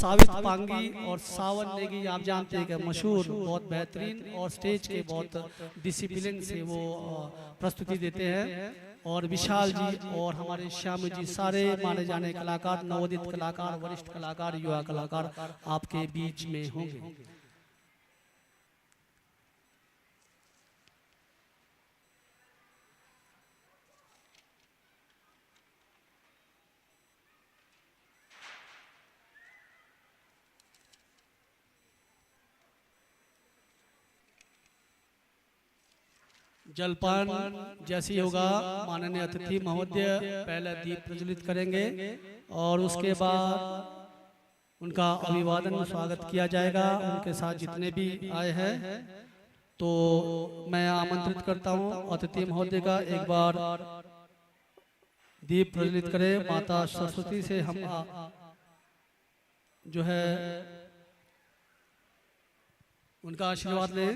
सावित पांगी और सावन नेगी, आप जानते हैं कि मशहूर, बहुत बेहतरीन और स्टेज के बहुत डिसिप्लिन से वो प्रस्तुति देते हैं। और विशाल जी और हमारे श्याम जी, सारे माने जाने कलाकार, नवोदित कलाकार, वरिष्ठ कलाकार, युवा कलाकार आपके बीच में होंगे। जलपान जैसी होगा, माननीय अतिथि महोदय पहले दीप प्रज्वलित करेंगे और उसके बाद उनका अभिवादन स्वागत किया जाएगा। उनके साथ जितने भी आए हैं, तो मैं आमंत्रित करता हूं अतिथि महोदय का एक बार दीप प्रज्वलित करें। माता सरस्वती से हम जो है उनका आशीर्वाद लें।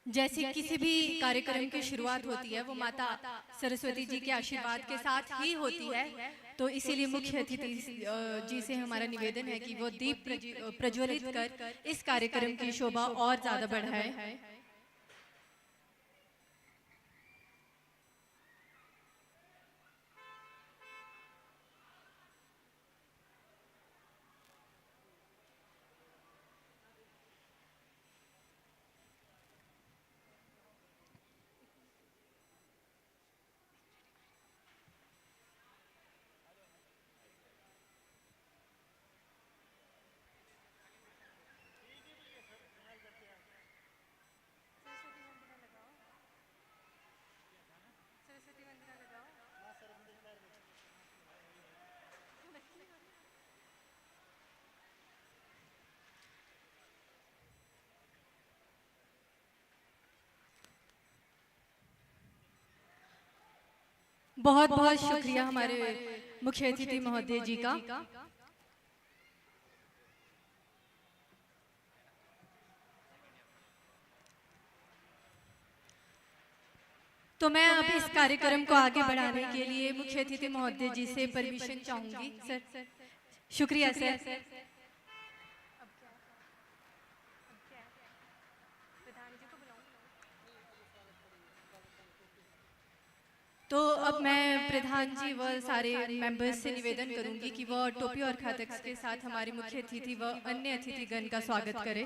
जैसे किसी भी कार्यक्रम की शुरुआत होती है वो माता सरस्वती जी के आशीर्वाद के साथ ही होती है, तो इसीलिए मुख्य अतिथि जी से हमारा निवेदन है कि वो दीप प्रज्वलित कर इस कार्यक्रम की शोभा और ज्यादा बढ़ाए। बहुत बहुत शुक्रिया हमारे मुख्य अतिथि महोदय जी का। तो मैं अब इस कार्यक्रम को आगे बढ़ाने के लिए मुख्य अतिथि महोदय जी से परमिशन चाहूंगी। सर, शुक्रिया सर। तो अब मैं प्रधान जी व सारे मेंबर्स से निवेदन करूंगी कि वह टोपी और खातक के साथ हमारे मुख्य अतिथि व अन्य अतिथिगण का स्वागत करें।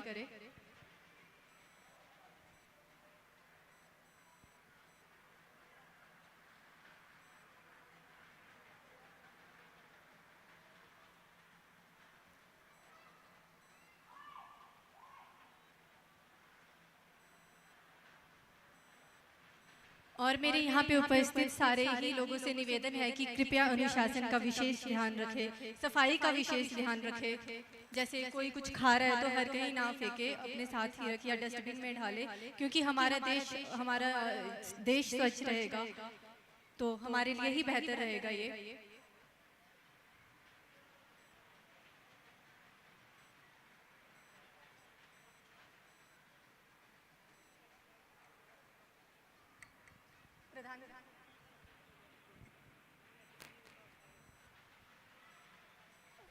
और मेरे यहाँ पे उपस्थित सारे ही लोगों से निवेदन है कि कृपया अनुशासन का विशेष ध्यान रखें, सफाई का विशेष ध्यान रखें। जैसे कोई कुछ खा रहा है तो हर कहीं ना फेंके, अपने साथ ही रखे या डस्टबिन में डाले, क्योंकि हमारा देश स्वच्छ रहेगा तो हमारे लिए ही बेहतर रहेगा ये।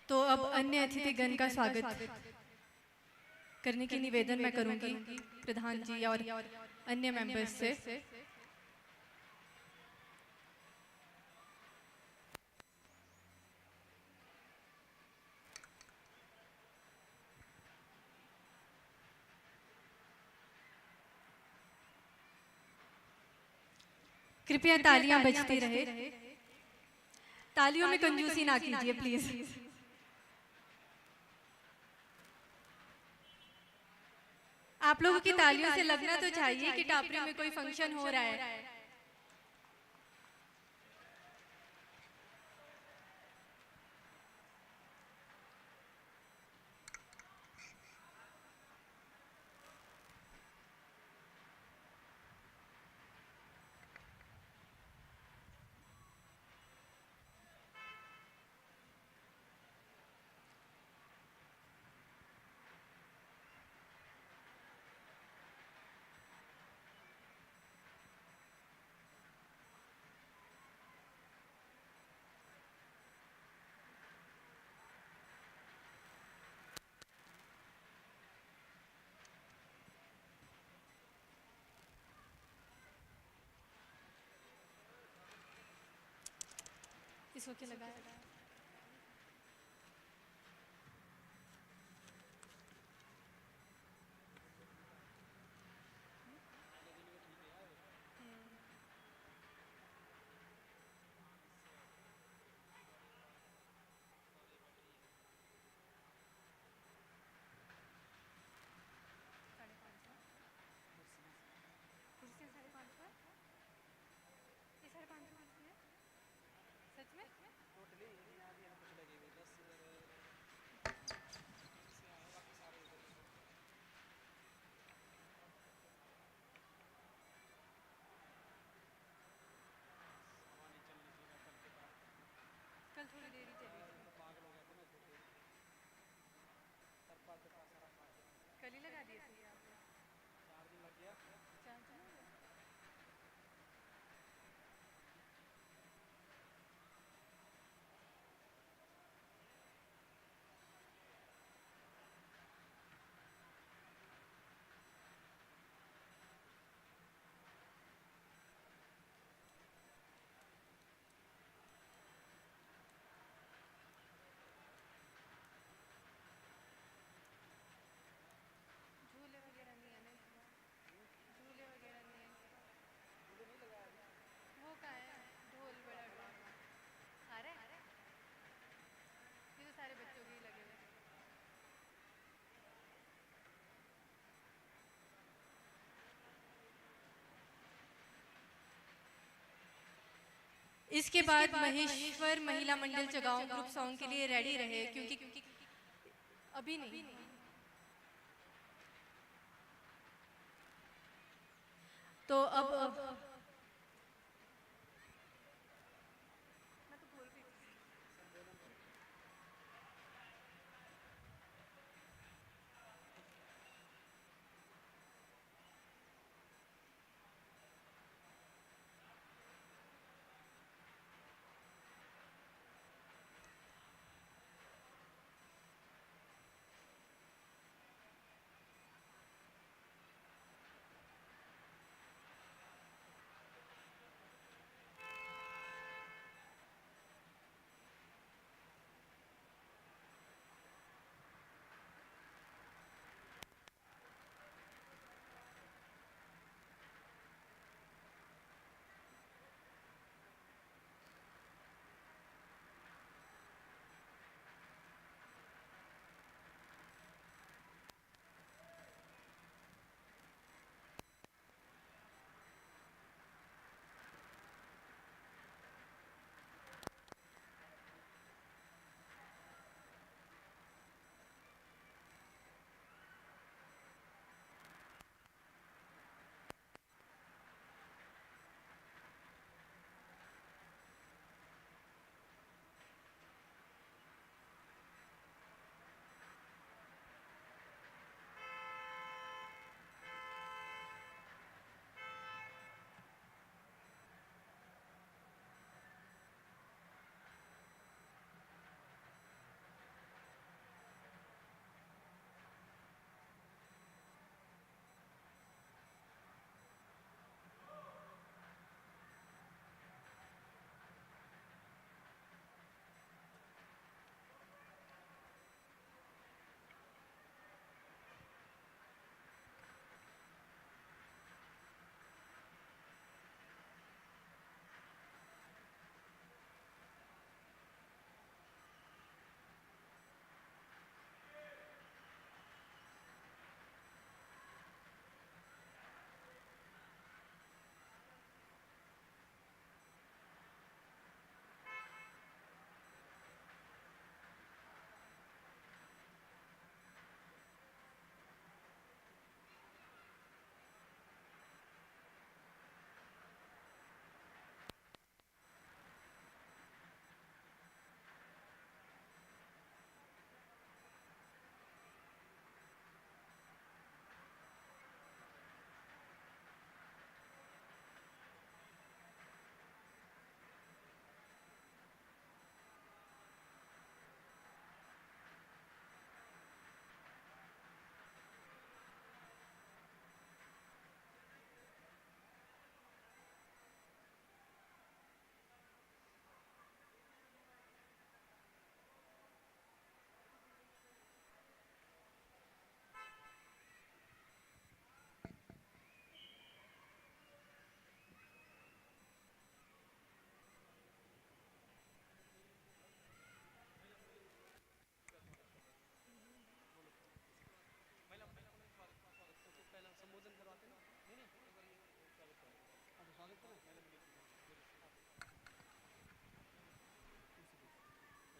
तो अब अन्य अतिथिगण का स्वागत करने की निवेदन मैं करूंगी प्रधान जी और अन्य मेंबर्स से। कृपया तालियां बजती रहे, तालियों में कंजूसी ना कीजिए प्लीज। आप लोगों की तालियों से लगना तो चाहिए कि टापरी में कोई फंक्शन हो रहा है। खुश होके लगाया। कुर्सियाँ 550 ये 550 कुर्सियाँ सच में टोटली यहाँ भी कुछ लगी हुई 10 इधर से आए बाकी सारे उधर ही हवा नहीं चलनी चाहिए कल के बाद कल थोड़ी देर ही चली थी। तो पागल हो गए थे ना छोटे तरपा तरपा सारा फाड़ दिया कल ही लगा दिए थे ये आपने 4 दिन लग गया 4 दिन हो गए। झूले वगैरह नहीं है ना इस बार, झूले वगैरह नहीं है इस बार। मुझे नहीं लगा अभी वो का है ढोल बड़ा ढोल आ रहा है ये तो सारे बच्चों के ही लगे हुए हैं। इसके बाद महेश्वर महिला मंडल जगाओ ग्रुप सॉन्ग के लिए रेडी रहे क्योंकि अभी नहीं तो अब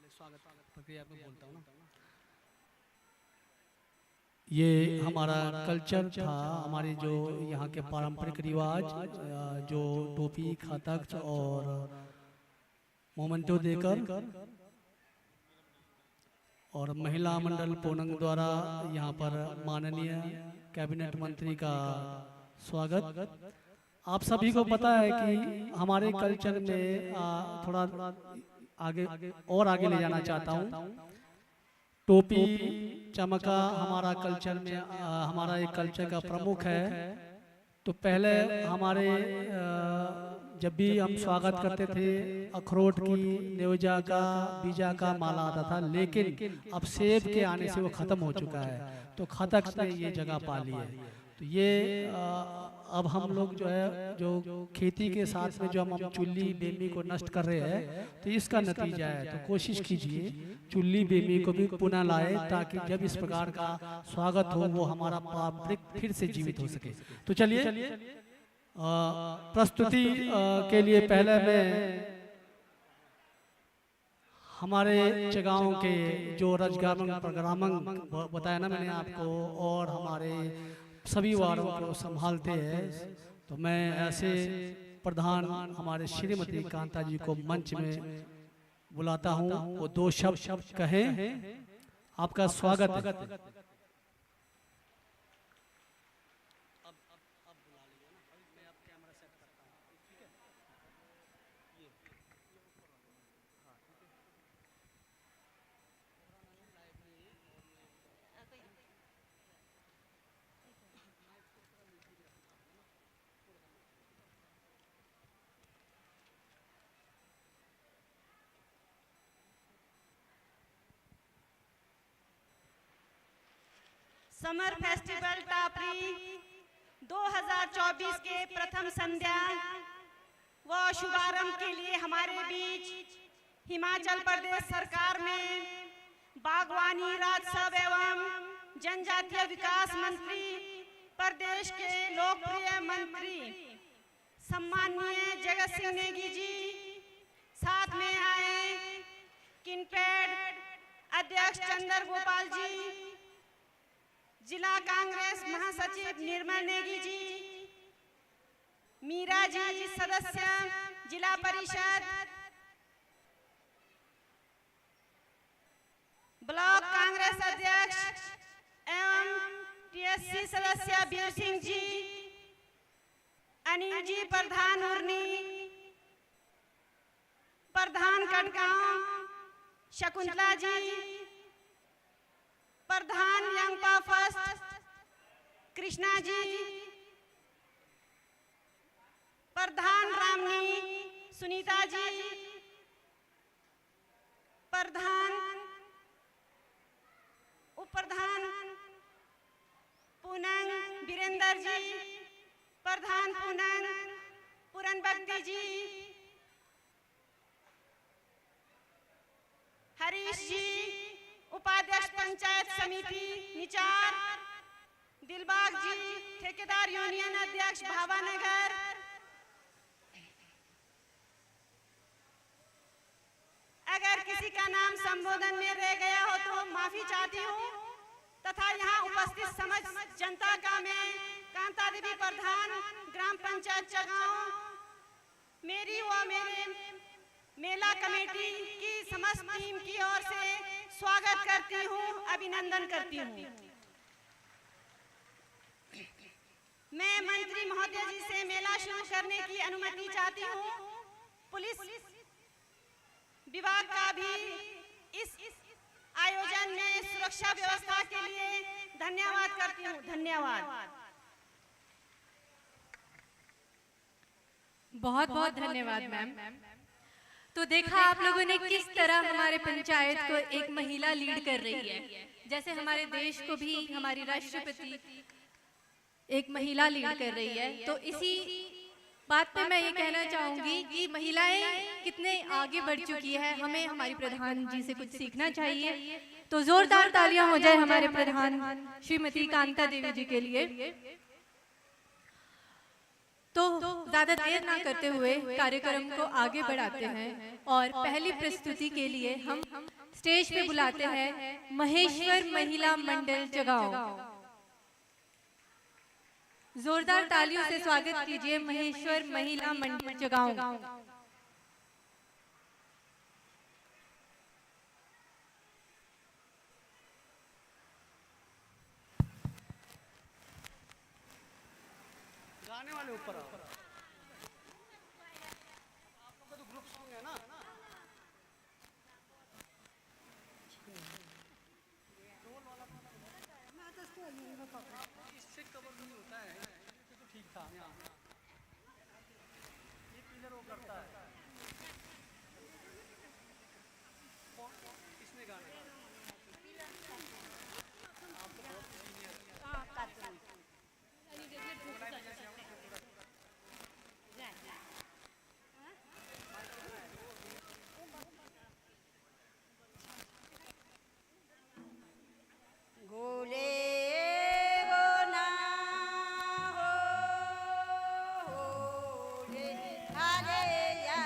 स्वागत प्रक्रिया में बोलता हूँ ना। ये हमारा कल्चर था, हमारे जो यहाँ के पारंपरिक रिवाज, जो टोपी, खातक और मोमेंटो देकर और महिला मंडल पोनंग द्वारा यहाँ पर माननीय कैबिनेट मंत्री का स्वागत। आप सभी को पता है कि हमारे कल्चर में थोड़ा आगे ले जाना चाहता हूँ। टोपी चमका हमारा कल्चर में हमारा एक कल्चर का प्रमुख है। तो पहले हमारे जब भी हम स्वागत करते थे अखरोट की, नेवजा का, बीजा का माला आता था, लेकिन अब सेब के आने से वो ख़त्म हो चुका है। तो खतक ने ये जगह पा ली है। तो ये अब हम लोग जो है जो खेती के साथ में जो हम चुल्ली बेमी को नष्ट कर रहे हैं, तो इसका नतीजा है। तो कोशिश कीजिए चुल्ली बेमी को भी पुनः लाए, ताकि जब इस प्रकार का स्वागत हो वो हमारा पारंपरिक फिर से जीवित हो सके। तो चलिए प्रस्तुति के लिए पहले मैं हमारे जगहों के जो रजगार प्रोग्राम बताया ना मैंने आपको, और हमारे सभी वार्डों को संभालते हैं, तो मैं ऐसे प्रधान हमारे श्रीमती कांता जी को मंच में बुलाता हूं, वो दो शब्द कहें। आपका स्वागत है। समर फेस्टिवल टापरी 2024 के प्रथम संध्या व शुभारंभ के लिए हमारे बीच हिमाचल प्रदेश सरकार में बागवानी, राजस्व एवं जनजातीय विकास मंत्री, प्रदेश के लोकप्रिय मंत्री सम्माननीय जगत सिंह नेगी जी, साथ में आए किनपेड अध्यक्ष चंद्र गोपाल जी, जिला कांग्रेस महासचिव निर्मल नेगी जी, मीरा जी सदस्य जिला परिषद, ब्लॉक कांग्रेस अध्यक्ष एवं टीएससी सदस्य बीर सिंह जी, अनिल जी प्रधान उर्नी, प्रधान कटगांव शकुंतला जी, प्रधान यंगपा फर्स्ट कृष्णा जी, प्रधान रामनी सुनीता जी, प्रधान उप प्रधान पूनंग वीरेंद्र जी, प्रधान पूनंग पूरन भक्ति जी, हरीश जी उपाध्यक्ष पंचायत समिति निचार, दिलबाग जी ठेकेदार यूनियन अध्यक्ष भावानगर, अगर किसी का नाम संबोधन में रह गया हो तो माफी चाहती हूँ, तथा यहाँ उपस्थित समस्त जनता का मैं कांता देवी प्रधान ग्राम पंचायत जगांव, मेरी व मेरे मेला कमेटी की समस्त टीम की ओर से स्वागत करती हूँ, अभिनंदन करती हूँ। मैं मंत्री महोदय जी से मेला शुरू करने की अनुमति चाहती हूँ। पुलिस विभाग का भी इस आयोजन में सुरक्षा व्यवस्था के लिए धन्यवाद करती हूँ। धन्यवाद। बहुत बहुत धन्यवाद मैम। तो देखा आप लोगों ने किस तरह हमारे पंचायत को एक महिला लीड कर रही है, जैसे हमारे देश को भी हमारी राष्ट्रपति एक महिला लीड कर रही है। तो इसी बात पे मैं ये कहना चाहूंगी कि महिलाएं कितने आगे बढ़ चुकी है, हमें हमारी प्रधान जी से कुछ सीखना चाहिए। तो जोरदार तालियां हो जाए हमारे प्रधान श्रीमती कांता देवी जी के लिए। तो ज़्यादा देर ना करते हुए कार्यक्रम को आगे बढ़ाते हैं और पहली प्रस्तुति के लिए हम स्टेज पे बुलाते हैं महेश्वर महिला मंडल जगाओ। जोरदार तालियों से स्वागत कीजिए महेश्वर महिला मंडल जगाओ। गाने वाले ऊपर आओ। आप लोग का तो ग्रुप सॉन्ग है ना? इससे कवर नहीं होता है, ये तो ठीक था। ये पिलर वो करता है। किसने गाना? आप तो बहुत सीनियर। गोले गोना हो रे हरे या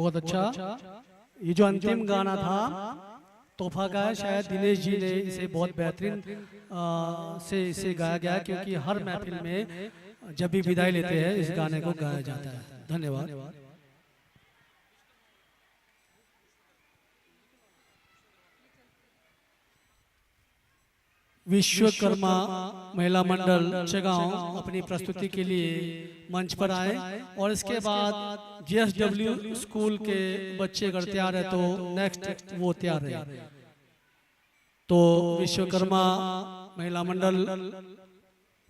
बहुत अच्छा। ये जो अंतिम गाना था तोहफा का है, शायद दिनेश जी ने इसे बहुत बेहतरीन से इसे गाया गया, क्योंकि हर महफिल में जब भी विदाई लेते हैं इस गाने को गाया जाता है। धन्यवाद। विश्वकर्मा महिला मंडल चगांव अपनी प्रस्तुति के लिए मंच पर आए, और इसके बाद JSW स्कूल के बच्चे अगर तैयार है तो नेक्स्ट वो तैयार है। तो विश्वकर्मा महिला मंडल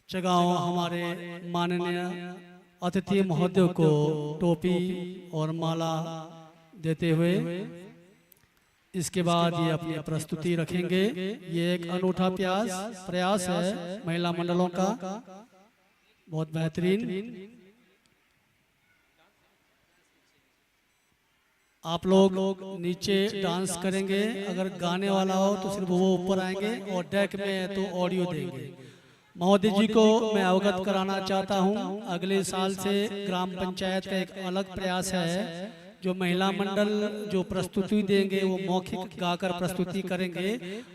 चगांव हमारे माननीय अतिथि महोदय को टोपी और माला देते हुए इसके बाद ये अपनी प्रस्तुति रखेंगे। ये एक अनूठा प्रयास है महिला मंडलों का, बहुत बेहतरीन। आप लोग नीचे डांस करेंगे, अगर गाने वाला हो तो सिर्फ वो ऊपर आएंगे, और डेक में है तो ऑडियो देंगे। महोदय जी को मैं अवगत कराना चाहता हूँ, अगले साल से ग्राम पंचायत का एक अलग प्रयास है, जो महिला मंडल जो प्रस्तुति देंगे वो मौखिक गाकर प्रस्तुति करेंगे।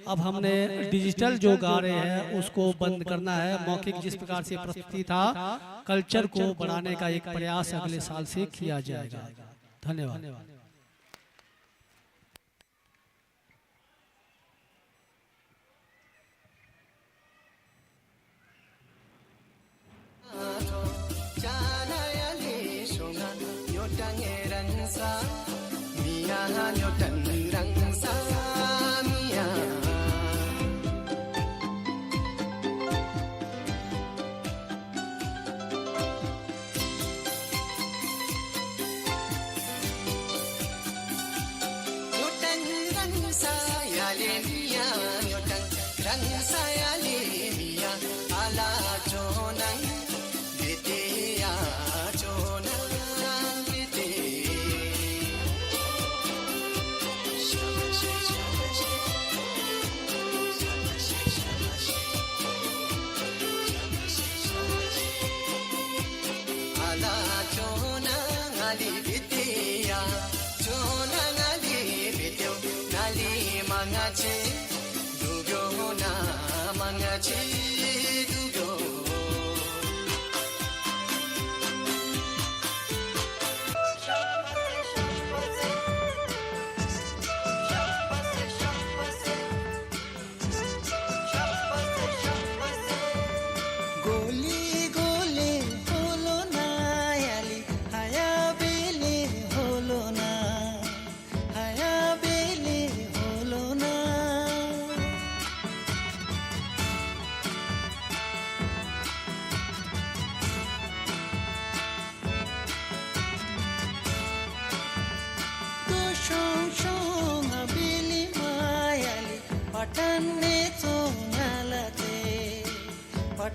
अब हमने डिजिटल जो गा रहे हैं उसको बंद करना है। मौखिक जिस प्रकार से प्रस्तुति था, कल्चर को बढ़ाने का एक प्रयास अगले साल से किया जाएगा। धन्यवाद।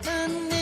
I'm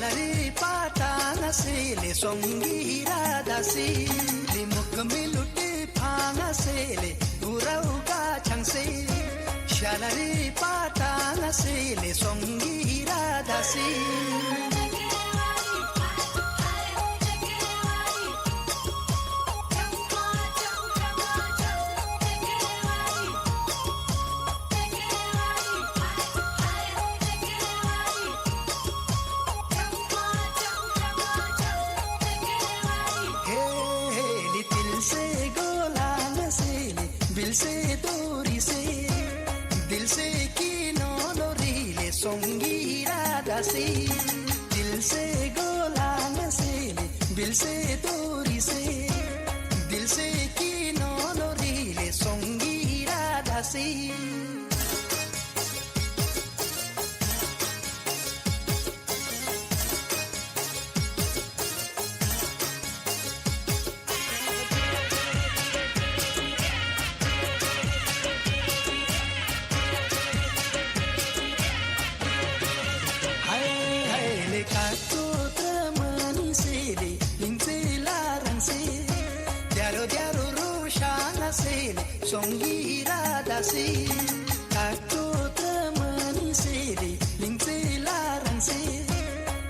Shalari patanga sele songi radasi limuk miluti phanga sele urauga changse Shalari patanga sele songi radasi से दूरी से दिल से कीनो लोरीले सोंगी रादासी दिल से गोलान से दिल से दूरी से दिल से कीनो लोरीले सोंगी रादासी songi radasi aku temani sele lingse larang se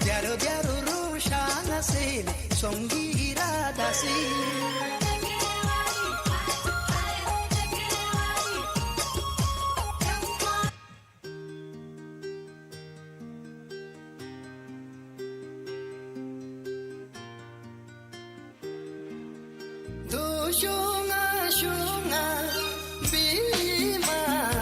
diaro diaro rushana sele songi radasi do shunga shunga bima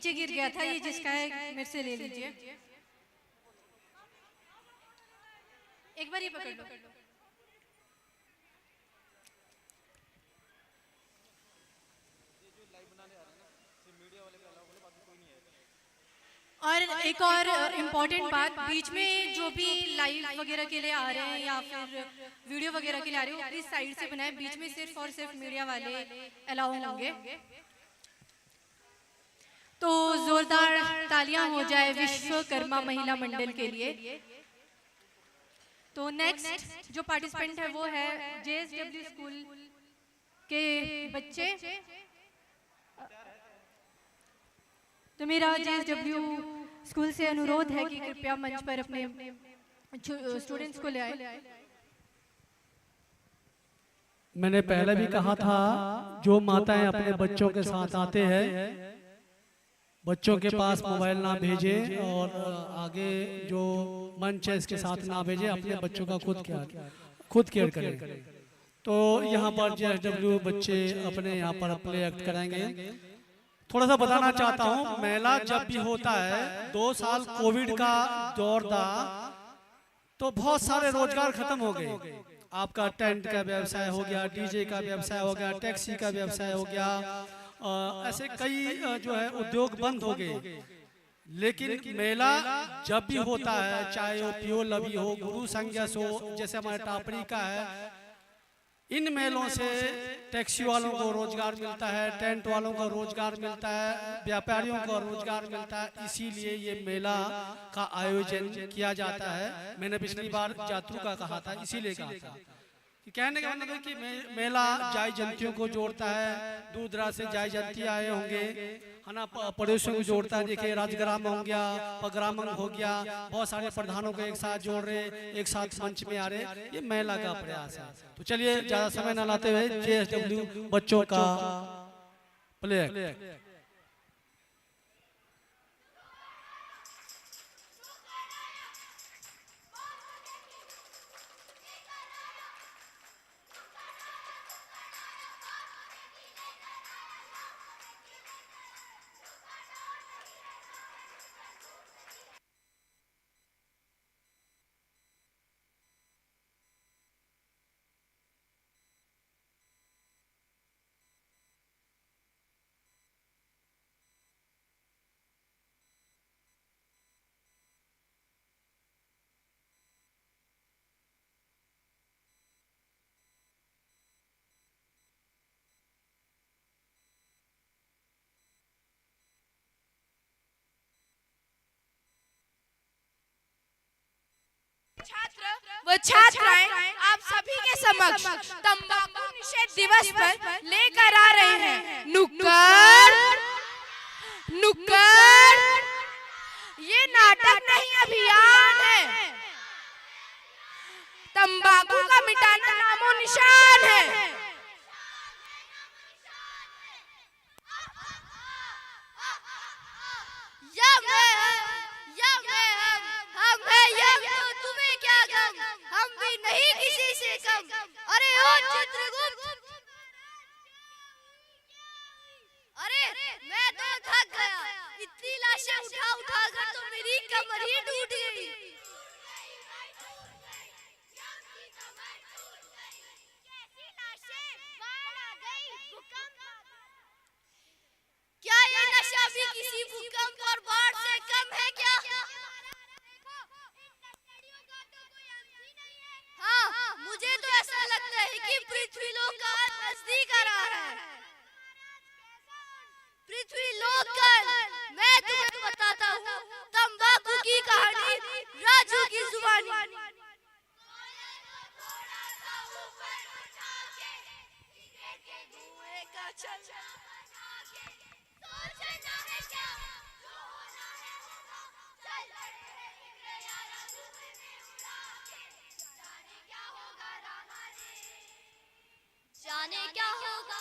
नीचे गिर गया था, ये जिसका है मेरे से ले लीजिए। एक बार ये पकड़ लो। और एक और इम्पोर्टेंट बात, बीच में जो भी लाइव वगैरह के लिए आ रहे हैं या फिर वीडियो वगैरह के लिए आ रहे हो, प्लीज साइड से बनाए, बीच में सिर्फ और सिर्फ मीडिया वाले अलाउ होंगे। तो जोरदार तालियां हो जाए विश्वकर्मा महिला मंडल के लिए। तो नेक्स्ट जो पार्टिसिपेंट है वो है JSW स्कूल के बच्चे। तो मेरा JSW स्कूल से अनुरोध है कि कृपया मंच पर अपने स्टूडेंट्स को ले आए। मैंने पहले भी कहा था, जो माताएं अपने बच्चों के साथ आते हैं बच्चों के पास मोबाइल ना भेजें और आगे जो मंच है इसके साथ ना भेजें, अपने बच्चों का खुद केयर करें। तो यहाँ पर JSW बच्चे अपने यहाँ पर प्ले एक्ट कराएंगे। थोड़ा सा बताना चाहता हूँ, मेला जब भी होता है, 2 साल कोविड का दौर था तो बहुत सारे रोजगार खत्म हो गए। आपका टेंट का व्यवसाय हो गया, DJ का व्यवसाय हो गया, टैक्सी का व्यवसाय हो गया, ऐसे कई जो है उद्योग बंद हो गए। लेकिन मेला जब भी होता है, चाहे वो पियो लवी हो, गुरु संज्ञस हो, जैसे हमारे टापरी का है, इन मेलों से टैक्सी वालों को रोजगार मिलता है, टेंट वालों को रोजगार मिलता है, व्यापारियों को रोजगार मिलता है। इसीलिए ये मेला का आयोजन किया जाता है। मैंने पिछली बार जातरू का कहा था, इसीलिए कहा था कि कहने का मतलब है कि मेला जाय जंतियों को जोड़ता है। दूर दराज से जाय जंती आए होंगे, है ना, पड़ोसियों को जोड़ता है। देखिए राजग्राम हो गया, पगरामंग हो गया, बहुत सारे प्रधानों को एक साथ जोड़ रहे, एक साथ मंच में आ रहे, ये मेला का प्रयास है। तो चलिए ज्यादा समय न लाते हुए JSW बच्चों का प्ले। व छात्राएं आप सभी के समक्ष तंबाकू निषेध दिवस पर लेकर आ रहे हैं नुक्कड़ नुक्कड़। ये नाटक नहीं, अभियान है। तंबाकू का मिटाना नामो निशान है। तुम्हें क्या गम, हम भी नहीं किसी से कम। अरे ओ चित्रगुप्त, अरे मैं तो थक गया, इतनी लाशें उठा उठा कर तो मेरी कमर ही टूट गई। क्या ये नशा भी किसी भूकंप और बाढ़ से कम है क्या? हाँ, मुझे तो ऐसा लगता है कि पृथ्वी लोक का नजदीक आ रहा है। पृथ्वी लोक का मैं तुम्हें बताता हूँ तंबाकू की कहानी, राजू की जुबानी। जाने क्या होगा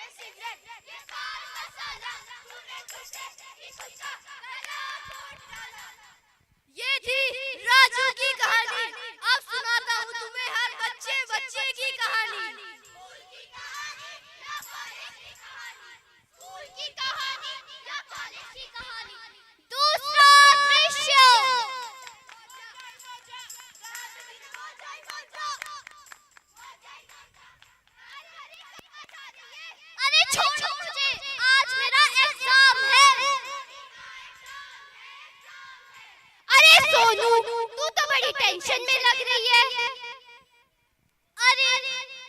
ये सिगरेट, ये पान मसाला, तूने कुछ नहीं कुछ का गला घोट डाला। ये थी राजू की कहानी। अब सुनाता हूँ तुम्हें हर बच्चे बच्चे की कहानी। स्कूल की कहानी या कॉलेज की कहानी, स्कूल की कहानी या कॉलेज की कहानी। दूसरा दृश्य। अरे छोड़ो मुझे, आज मेरा एग्जाम है। अरे सोनू, तू तो बड़ी टेंशन में लग रही है। अरे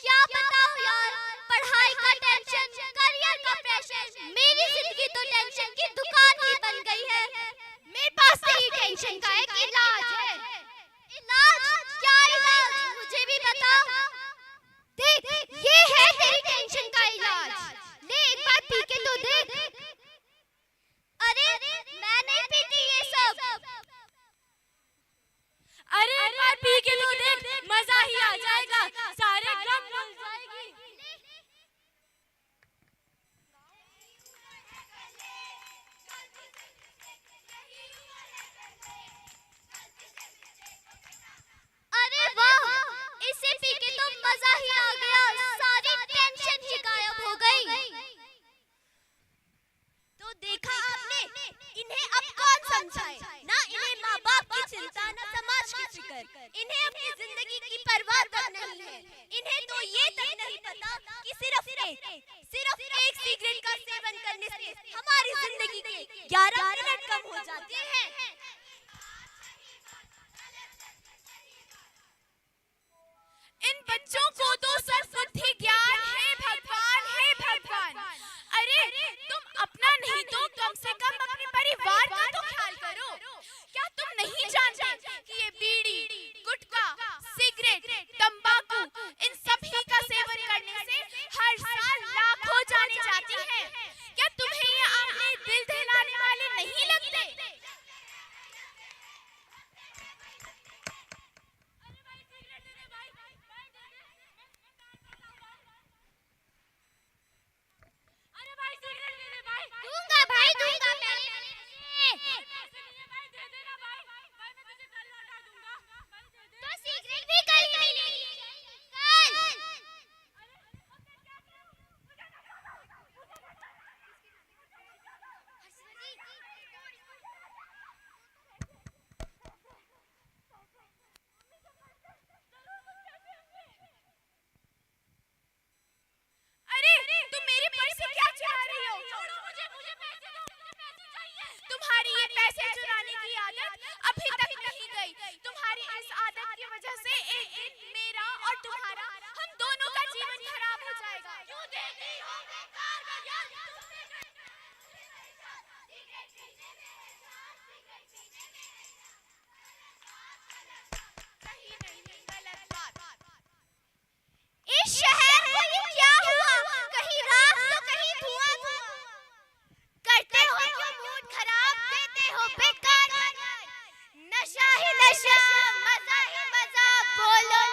क्या बताऊं यार, पढ़ाई का टेंशन, करियर का प्रेशर, मेरी जिंदगी तो टेंशन की दुकान ही बन गई है। मेरे पास यही टेंशन का एक इलाज है। इलाज? क्या इलाज? मुझे भी बता। देख, ये है तेरी टेंशन का इलाज। ले एक बार पी के तो देख। अरे मैं नहीं पीती ये सब। अरे एक बार पी के तो देख, मजा ही आ जाएगा, सारे गम भूल जाएगी। अरे वाह, इसे पी के तो मजा ही आ गया, सारी टेंशन ही गायब हो गई। तो देखा आपने, इन्हें अब कौन समझाए? ना इन्हें माँ बाप की चिंता, ना समाज की फिक्र, इन्हें अपनी जिंदगी की परवाह तक नहीं है। इन्हें तो ये तक नहीं पता कि सिर्फ एक सिगरेट का सेवन करने से हमारी जिंदगी के 11 मिनट कम हो जाते हैं। इन बच्चों को तो सर बुद्धि ज्ञान है भगवान, है भगवान। अरे तुम अपना नहीं तो कम से कम अपने परिवार का तो ख्याल करो। क्या तुम नहीं जानते कि ये बीड़ी, गुटखा, सिगरेट, तंबाकू, इन सभी का सेवन करने से हर साल लाखों जाने जाती हैं। क्या तुम्हें ये आंकड़े दिल दहलाने वाले नहीं लगते? दूंगा भाई, दूंगा। तो सिगरेट भी कल ही मिलेगी, कल। अरे तुम मेरे पर्स से क्या चुरा रही हो? मुझे पैसे दो, मुझे पैसे चाहिए। तुम्हारी ये पैसे चुराने की आदत अभी तक नहीं गई। तुम्हारी इस आदत की वजह से एक दिन मेरा और तुम्हारा, हम दोनों का जीवन खराब हो जाएगा। क्यों देती हो बेकार का यार? सही नहीं, गलत बात। इस शहर को ये क्या हुआ? कहीं राख तो कहीं धुआं। करते हो क्यों मूड खराब, देते हो बेकार। नशा ही नशा, मजा ही मजा, बोलो।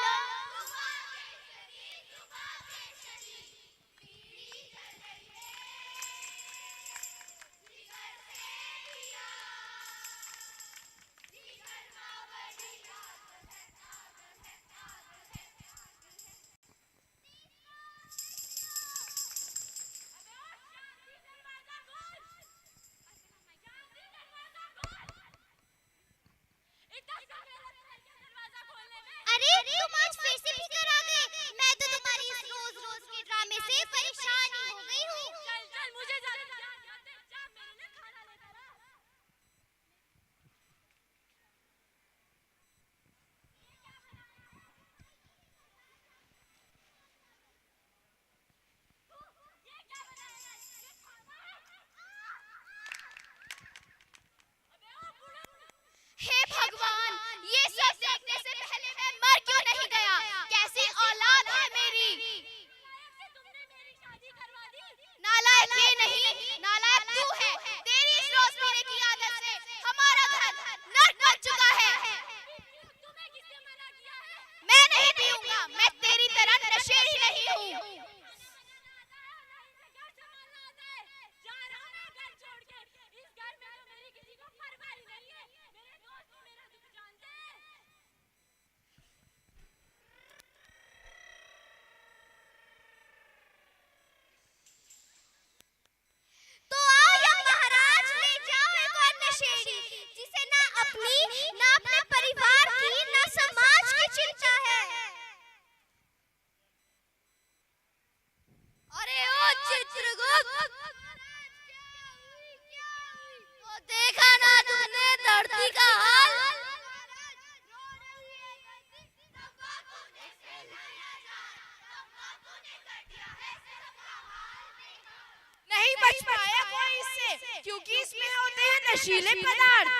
अरे तुम आज फिर से फिकर आ गए। मैं तो तुम्हारी इस रोज रोज के ड्रामे से परेशान ही हो गई हूँ। चल मुझे जाने दे, जा मेरे लिए खाना लेकर आ। हे भगवान, ये सब देखने से पहले मैं मर क्यों नहीं गया? कैसी औलाद है मेरी। तुमने मेरी शादी करवा तो देखा ना तुमने धरती का हाल। नहीं बच पाया कोई इससे, क्योंकि इसमें होते हैं नशीले पदार्थ।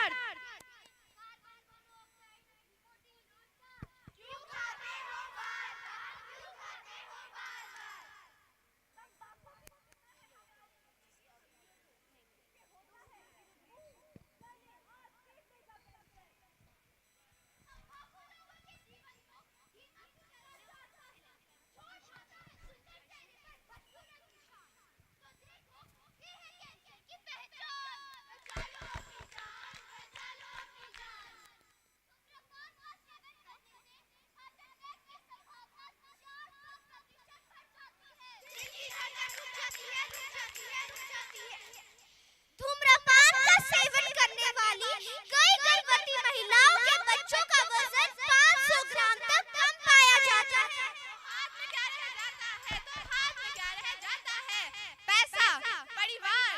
धूम्रपान का सेवन करने वाली कई गर्भवती महिलाओं के बच्चों का वजन 500 ग्राम तक कम पाया जाता है। हाथ में क्या रह जाता है तो हाथ में क्या रह जाता है? पैसा, परिवार,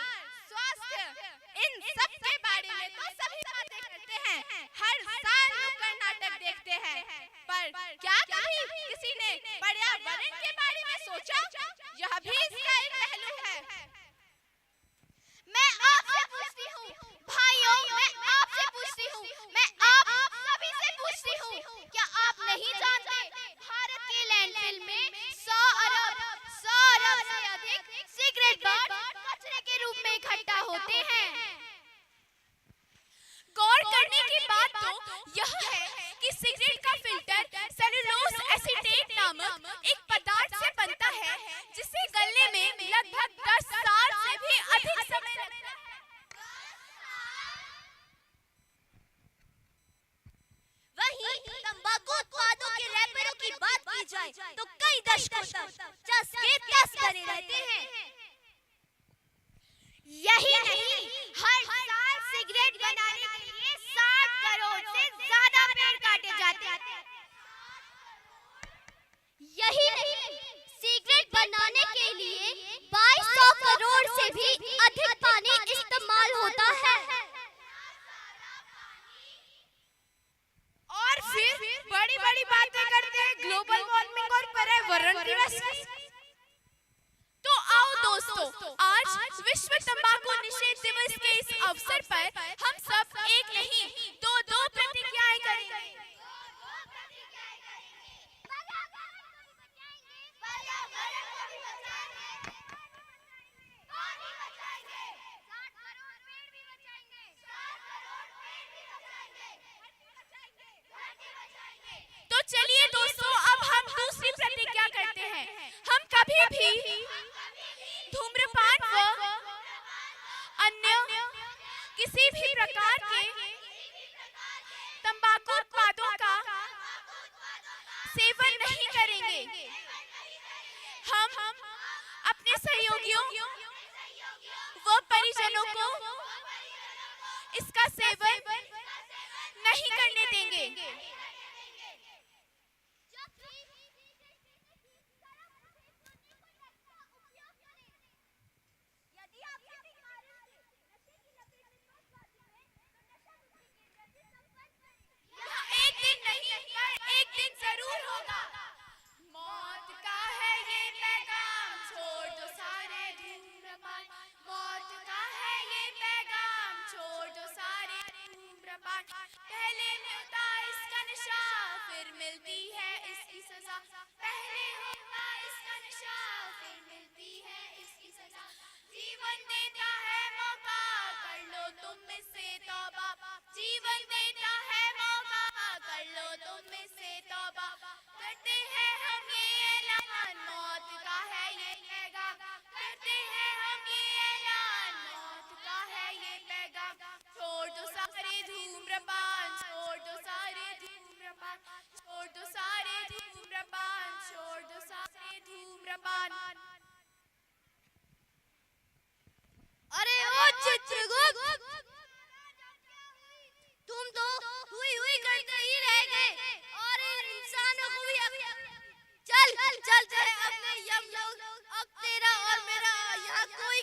स्वास्थ्य, इन सब के बारे में तो सभी बातें करते हैं, हर साल नुक्कड़ नाटक देखते हैं, पर क्या कभी किसी ने पर्यावरण के बारे में सोचा? यह भी इसका एक पहलू है। मैं आपसे पूछती हूँ भाइयों, मैं आपसे पूछती हूँ, मैं आप सभी से पूछती हूँ, क्या आप नहीं जानते भारत के लैंडफिल में 100 अरब से अधिक सिगरेट बट कचरे के रूप में इकट्ठा होते हैं। गौर करने की बात तो यह है कि सिगरेट का फिल्टर सेलुलोज एसीटेट नामक एक पदार्थ से बनता है, जिसे गलने में लगभग 10 साल से भी अधिक समय लगता है। वहीं तंबाकू उत्पादों के रैपरों की बात की जाए तो कई दशकों तक चस्के तस्करे रहते हैं। यही नहीं, हर साल सिगरेट बनाने के लिए 60 करोड़ से ज्यादा पेड़ काटे जाते हैं। यही नहीं, सिगरेट बनाने के लिए 2200 करोड़ से भी अधिक पानी इस्तेमाल होता है। और फिर बड़ी बड़ी बातें करते हैं ग्लोबल वार्मिंग और पर्यावरण दिवस की। तो आओ दोस्तों, आज विश्व तंबाकू निषेध दिवस के इस अवसर पर हम सब एक नहीं दो प्रतिज्ञाएं करेंगे। तो चलिए दोस्तों, अब हम दूसरी प्रतिज्ञा करते हैं। हम कभी भी धूम्रपान व अन्य किसी भी प्रकार के तंबाकू उत्पादों का सेवन नहीं करेंगे। हम अपने सहयोगियों व परिजनों को इसका सेवन नहीं करने देंगे। एक दिन नहीं, पर एक दिन जरूर होगा। मौत का है ये पैगाम, छोड़ दो सारे धूम्रपान। मौत का है ये पैगाम, छोड़ दो सारे धूम्रपान। पहले मिलता इसका नशा, फिर मिलती है इसकी सजा। पहले होता इसका नशा, फिर मिलती है इसकी सजा। जीवन देता है मौका, कर लो तुम इससे तौबा। जीवन देता है मौका, कर लो तुम इससे तौबा। करते हैं हम ये ऐलान, मौत का है ये पैगाम। करते हैं हम ये ऐलान, मौत का है ये पैगाम। छोड़ दो सारे धूम्रपान, छोड़ दो सारे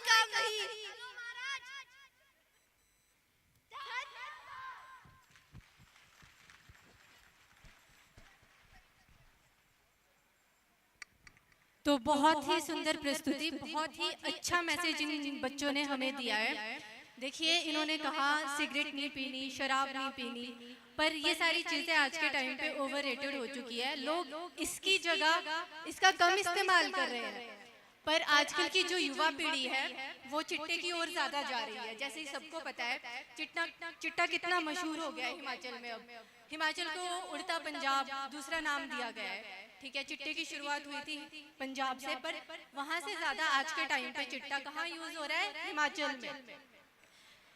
काम नहीं। तो बहुत ही सुंदर प्रस्तुति, बहुत ही अच्छा मैसेज इन बच्चों ने हमें दिया है। देखिए, इन्होंने कहा सिगरेट नहीं पीनी, शराब नहीं पीनी, पर ये सारी चीज़ें आज के टाइम पे ओवररेटेड हो चुकी है। लोग इसकी जगह इसका कम इस्तेमाल कर रहे हैं। पर आजकल की जो युवा पीढ़ी है वो चिट्टे की ओर ज़्यादा जा रही है। जैसे ही सबको पता है चिट्टा कितना मशहूर हो गया है हिमाचल में। अब हिमाचल को उड़ता पंजाब दूसरा नाम दिया गया है। ठीक है, चिट्टे की शुरुआत हुई थी पंजाब से, पर वहाँ से ज़्यादा आज के टाइम पे चिट्टा कहाँ यूज़ हो रहा है? हिमाचल में।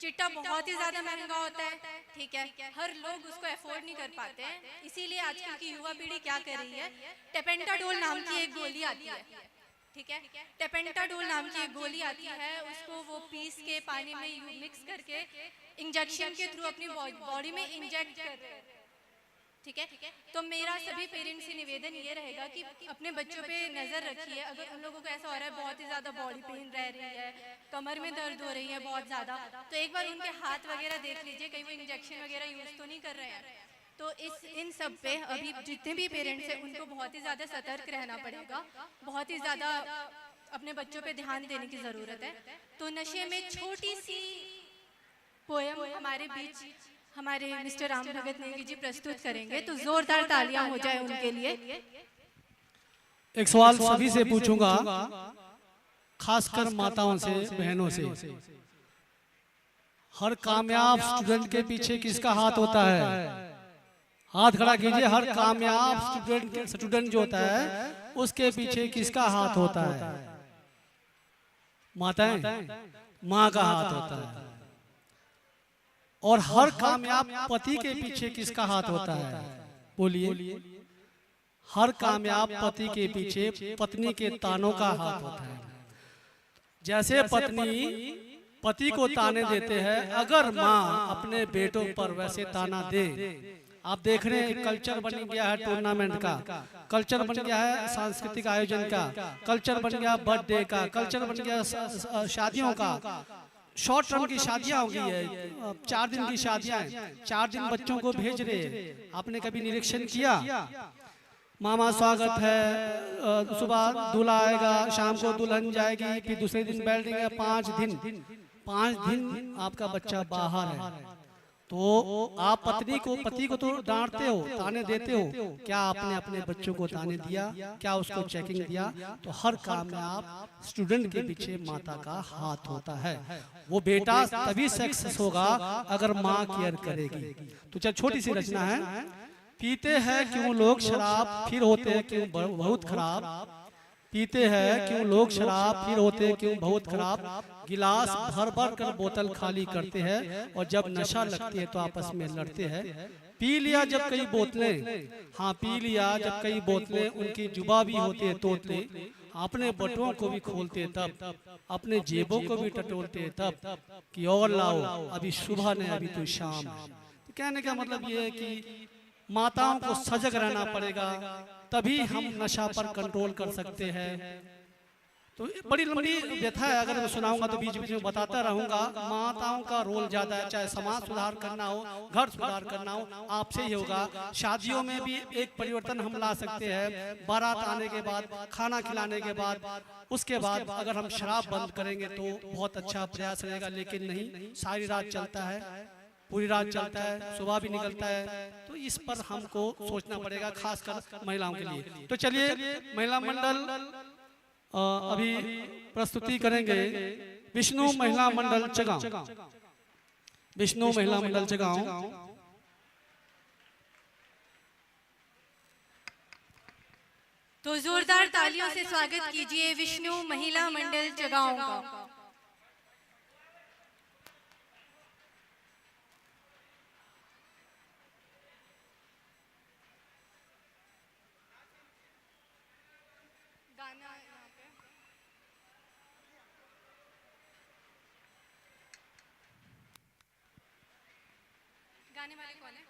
चिट्टा बहुत ही ज़्यादा महंगा होता है, ठीक है, हर लोग उसको अफोर्ड नहीं कर पाते हैं। इसीलिए आजकल की युवा पीढ़ी क्या कर रही है, टेपेंटाडोल नाम की एक गोली आती है, ठीक है, टेपेंटाडोल नाम की एक गोली आती है, उसको वो पीस के पानी में मिक्स करके इंजेक्शन के थ्रू अपनी बॉडी में इंजेक्ट कर रहे हैं। ठीक है, तो मेरा सभी पेरेंट्स से निवेदन ये रहेगा कि अपने बच्चों पे नज़र रखिए। अगर उन लोगों को ऐसा हो रहा है बहुत ही ज़्यादा बॉडी पेन रह रही है, कमर में दर्द हो रही है बहुत ज़्यादा, तो एक बार उनके हाथ वगैरह देख लीजिए, कहीं वो इंजेक्शन वगैरह यूज़ तो नहीं कर रहे हैं। तो इन सब पे अभी जितने भी पेरेंट्स हैं उनको बहुत ही ज़्यादा सतर्क रहना पड़ेगा, बहुत ही ज़्यादा अपने बच्चों पे ध्यान देने की ज़रूरत है। तो नशे में छोटी सी पोयम हमारे बीच हमारे मिस्टर राम भगत नेगी जी प्रस्तुत करेंगे, तो जोरदार तालियां हो जाए उनके लिए। एक सवाल सभी से पूछूंगा, खासकर माताओं से, बहनों से। हर कामयाब स्टूडेंट के पीछे किसका हाथ होता है? हाथ खड़ा कीजिए। हर कामयाब स्टूडेंट जो होता है उसके पीछे किसका हाथ होता है? माताएं, माँ का हाथ होता है। और हर कामयाब पति के पीछे किसका हाथ होता है? बोलिए। हर कामयाब पति के पीछे पत्नी के तानों का हाथ होता है। जैसे पत्नी पति को ताने देते हैं, अगर माँ अपने बेटों पर वैसे ताना दे, आप देख रहे हैं कल्चर बन गया है टूर्नामेंट का, कल्चर बन गया है सांस्कृतिक आयोजन का, कल्चर बन गया बर्थडे का, कल्चर बन गया शादियों का। शॉर्ट टर्म की शादियां हो गई है, 4 दिन की शादियां हैं, 4 दिन बच्चों को भेज रहे हैं। आपने कभी निरीक्षण किया? मामा स्वागत है, सुबह दूल्हा आएगा, शाम को दुल्हन जाएगी, फिर दूसरे दिन बैठेंगे। 5 दिन आपका बच्चा बाहर है। तो आप पति को तो डांटते हो, ताने देते हो, क्या आपने अपने बच्चों को ताने दिया? क्या उसको चेकिंग दिया? तो हर काम में आप स्टूडेंट के पीछे माता का हाथ होता है। वो बेटा तभी सक्सेस होगा अगर माँ केयर करेगी। तो चल छोटी सी रचना है। पीते हैं क्यों लोग शराब, फिर होते हैं क्यों बहुत खराब। पीते हैं क्यों लोग शराब, फिर होते क्यों बहुत खराब। गिलास भर भर कर बोतल खाली करते हैं, और जब नशा लगती है तो आपस में लड़ते हैं। पी लिया जब कई बोतलें, हाँ पी लिया जब कई बोतलें, उनकी जुबा भी होते तोतले। अपने बटुओं को भी खोलते तब, अपने जेबों को भी टटोलते तब, कि और लाओ अभी सुबह ने अभी तो शाम। तो कहने का मतलब ये है कि माताओं को सजग रहना पड़ेगा, तभी हम नशा पर कंट्रोल कर सकते हैं। तो बड़ी लंबी व्यथा है, अगर मैं सुनाऊंगा तो बीच बीच में बताता रहूंगा। माताओं का रोल ज्यादा है, चाहे समाज सुधार करना हो, घर सुधार करना हो, आपसे ही होगा। शादियों में भी एक परिवर्तन हम ला सकते हैं। बारात आने के बाद, खाना खिलाने के बाद, उसके बाद अगर हम शराब बंद करेंगे तो बहुत अच्छा प्रयास रहेगा। लेकिन नहीं, सारी रात चलता है, पूरी रात चलता है, सुबह भी निकलता है। तो इस पर हमको सोचना पड़ेगा, खासकर महिलाओं के लिए। तो चलिए, महिला मंडल अभी प्रस्तुति करेंगे। विष्णु महिला मंडल चगांव, विष्णु महिला मंडल चगांव। तो जोरदार तालियों से स्वागत कीजिए विष्णु महिला मंडल चगांव का। गाने वाले कौन है?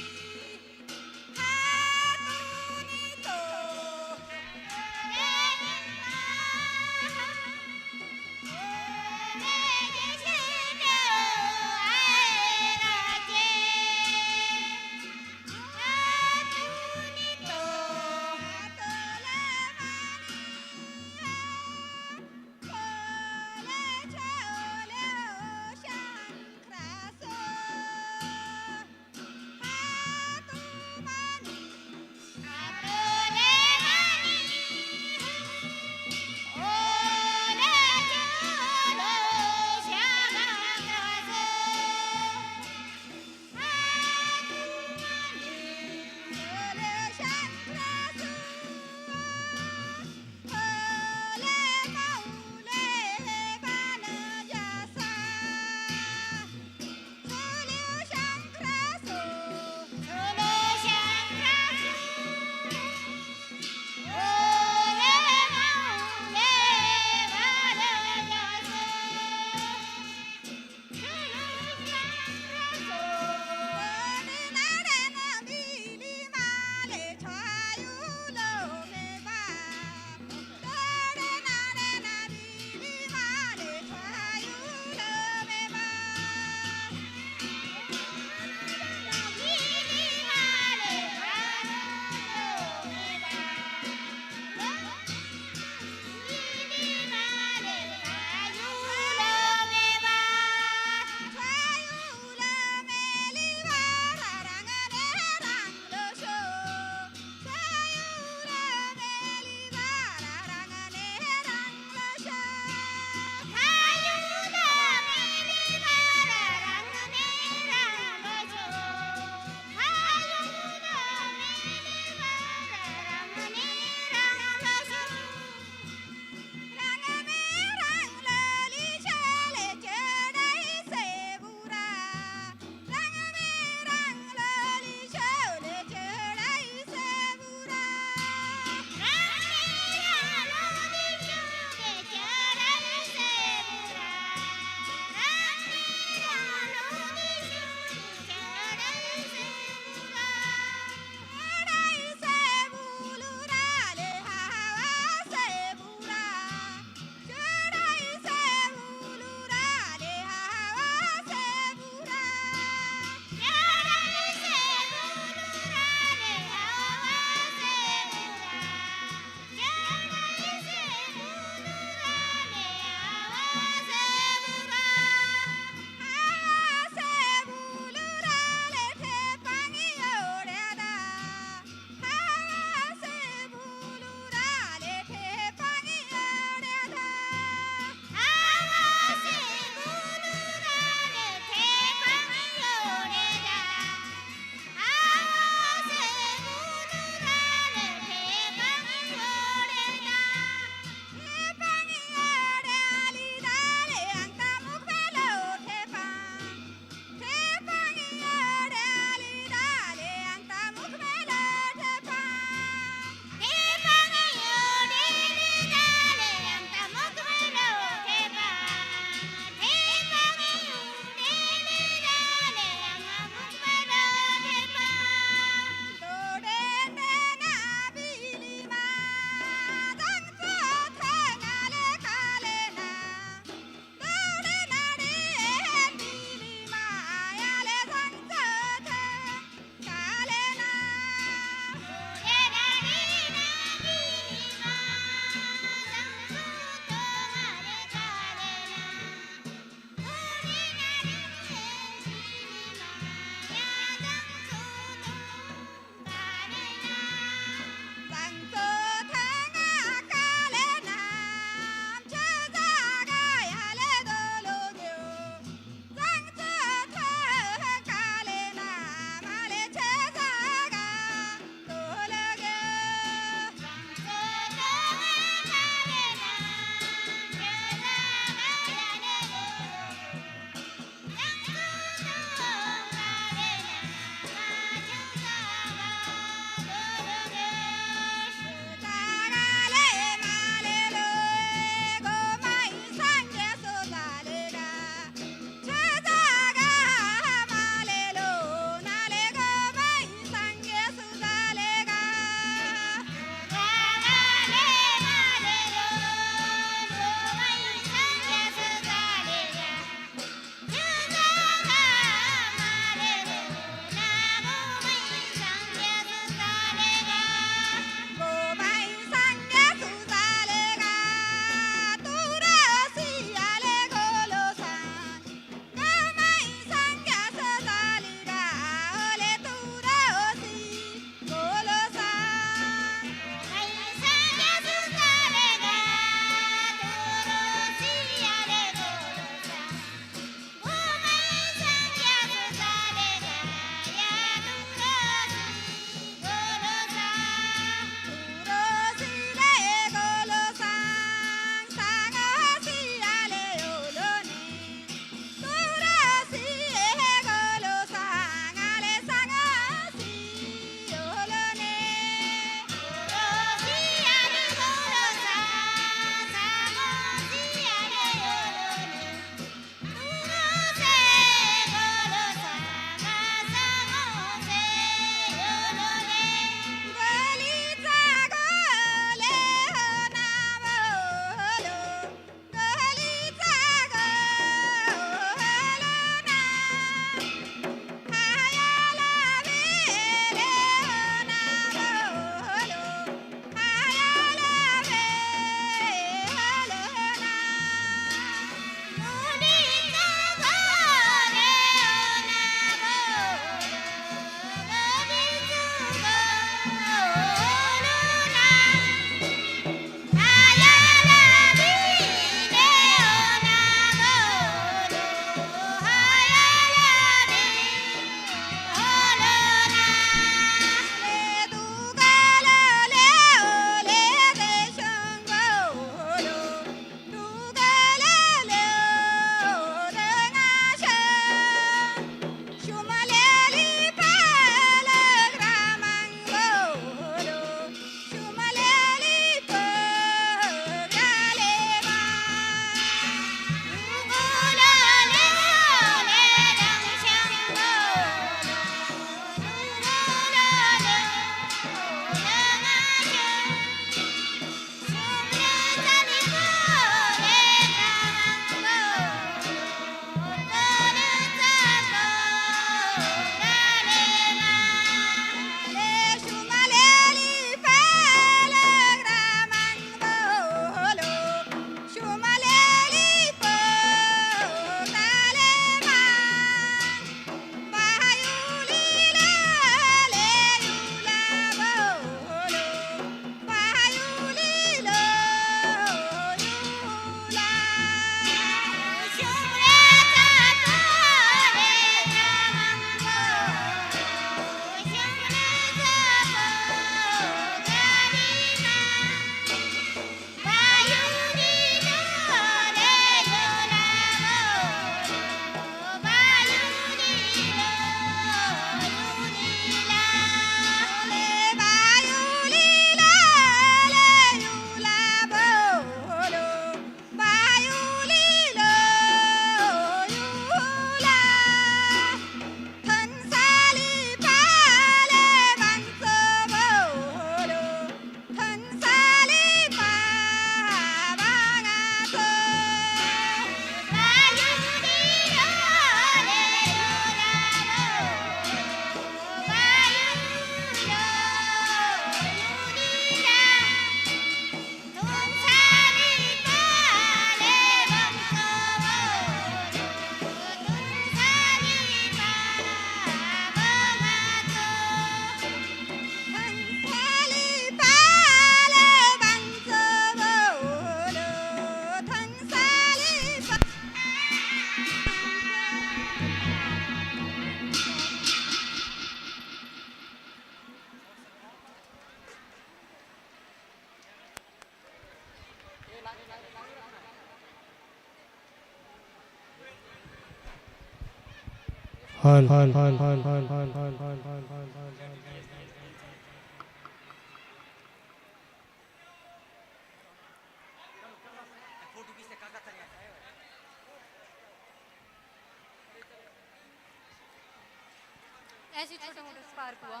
ऐसे छोटा मोटा स्पार्क हुआ,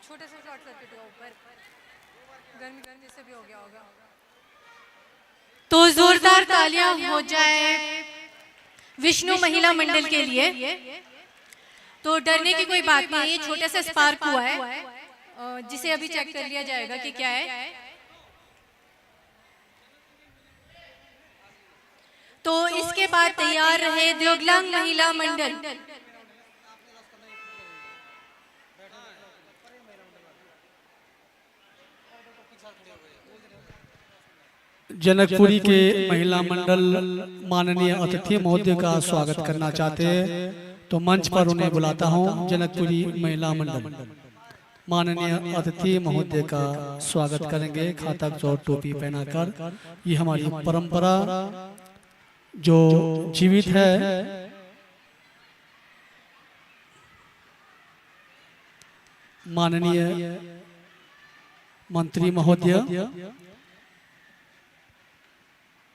छोटे से शॉर्ट सर्किट हुआ ऊपर, गर्मी गर्मी से भी हो गया होगा। तो जोरदार तालियां हो जाए विष्णु महिला मंडल के लिए। तो डरने की कोई बात नहीं है, ये छोटा सा स्पार्क हुआ है जिसे अभी चेक कर लिया जाएगा कि क्या है। तो इसके बाद तैयार रहे दिव्यांग महिला मंडल। जनकपुरी के महिला मंडल माननीय अतिथि महोदय का स्वागत करना चाहते हैं, तो मंच पर उन्हें बुलाता हूं। जनकपुरी महिला मंडल माननीय अतिथि महोदय का स्वागत करेंगे खातक और टोपी पहनाकर। ये हमारी परंपरा जो जीवित है। माननीय मंत्री महोदय,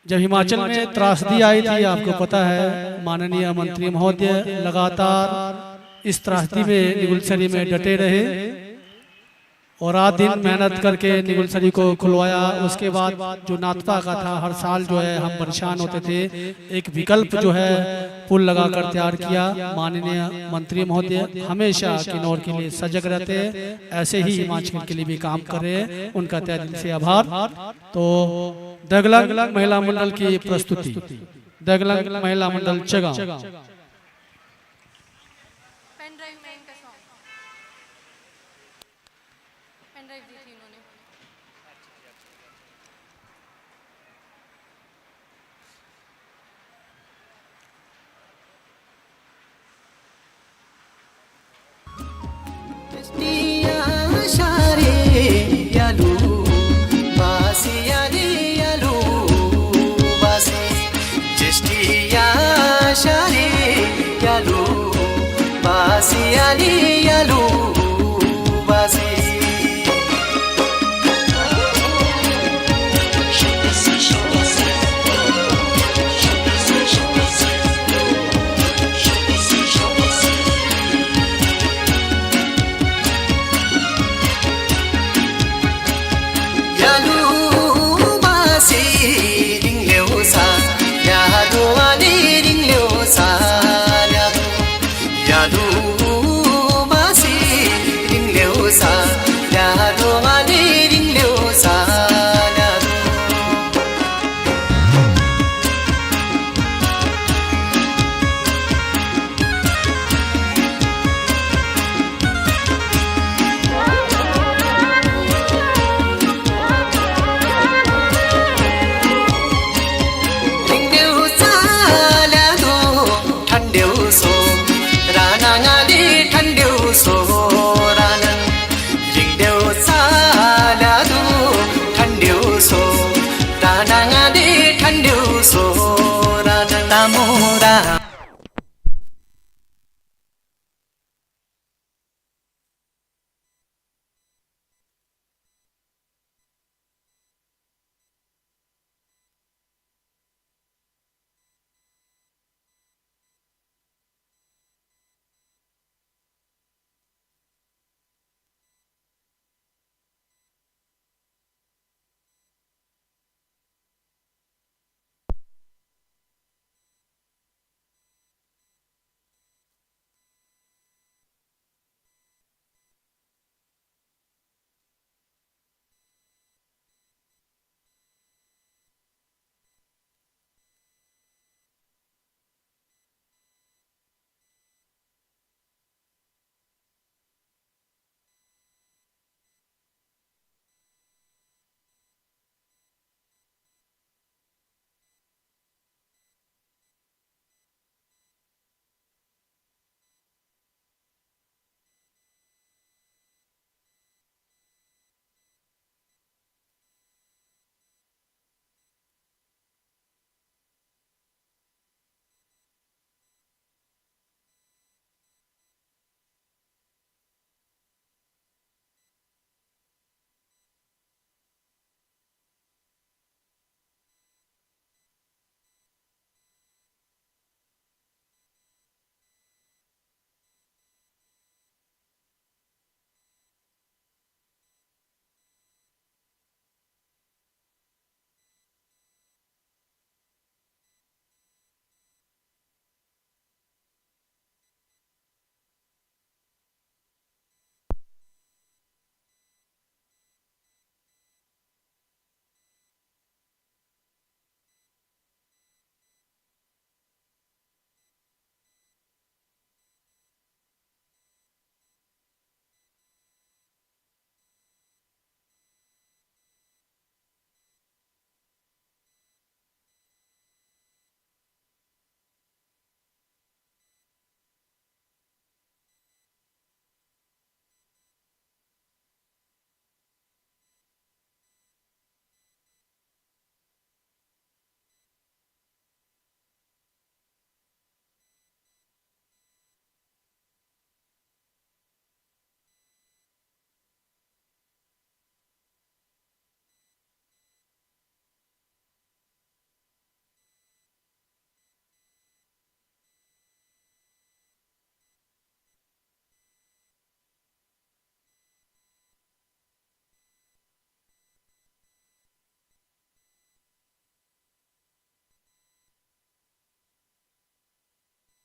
जब हिमाचल में त्रासदी आई थी, आपको पता है, माननीय मंत्री महोदय लगातार इस त्रासदी में निगुलसरी में डटे रहे और रात दिन मेहनत करके निगुलसरी को खुलवाया। उसके बाद जो नाथपा का था, हर साल जो है हम परेशान होते थे, एक विकल्प जो है पुल लगाकर तैयार किया। माननीय मंत्री महोदय हमेशा किन्नौर के लिए सजग रहते हैं, ऐसे ही हिमाचल के लिए भी काम कर रहे हैं, उनका तहे दिल से आभार। तो दगलग महिला मंडल की प्रस्तुति, दगलग महिला मंडल चगांव। Yalo,